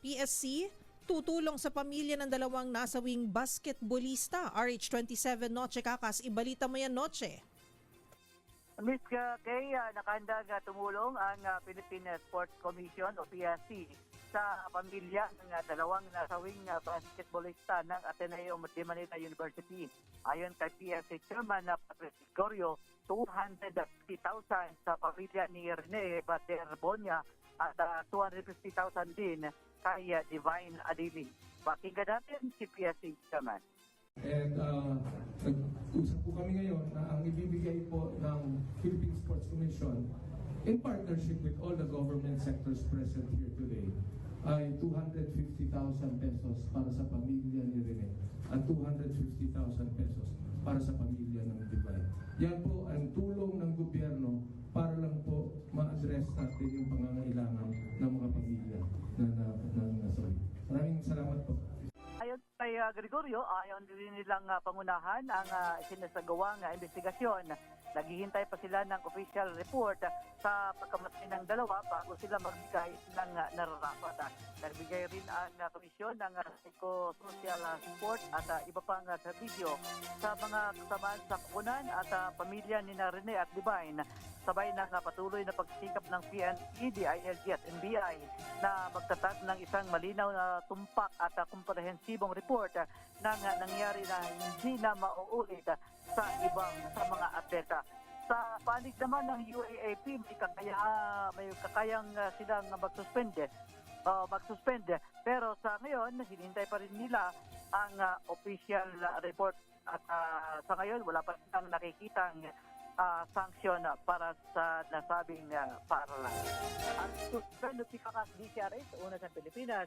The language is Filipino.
PSC, tutulong sa pamilya ng dalawang nasawing basketballista. RH27 Noche Kakas, ibalita mo yan, Noche. Miss Kay, nakahandang tumulong ang Philippine Sports Commission o PSC sa pamilya ng dalawang nasawing basketballista ng Ateneo de Manila University. Ayon kay PSC Chairman Patricio Gregorio, 250,000 sa pamilya ni Rene Baterbonia at 250,000 din kay Divine Adili. Pakinggan natin si PSC Chairman. And nag-usap po kami ngayon na ang ibibigay po ng Philippine Sports Commission in partnership with all the government sectors present here today ay 250,000 pesos para sa pamilya ni Rene at 250,000 pesos para sa pamilya ng Divine. Yan po ang tulong ng gobyerno para lang po ma-address natin yung pangangailangan ng mga pamilya na nasawi. Maraming salamat po. Ayon kay Gregorio, ayon din nilang pangunahan ang sinasagawang investigasyon. Naghihintay pa sila ng official report sa pagkamatay ng dalawa bago sila magbigay ng nararapat. Nagbigay rin ang komisyon ng psychosocial support at iba pang servisyo sa mga kasamaan sa kupunan at pamilya ni Rene at Divine. Sabay ng patuloy na pagsikap ng PNP, DILG at NBI na magtatag ng isang malinaw na tumpak at komprehensibong report ng nangyari na hindi na mauulit sa mga atleta. Sa panig naman ng UAAP, may kakayang silang magsuspende. Pero sa ngayon, hinintay pa rin nila ang official report at sa ngayon wala pa silang nakikitang sanksyon para sa nasabing paaralan. At suspend si Kakas DCRS, una sa Pilipinas.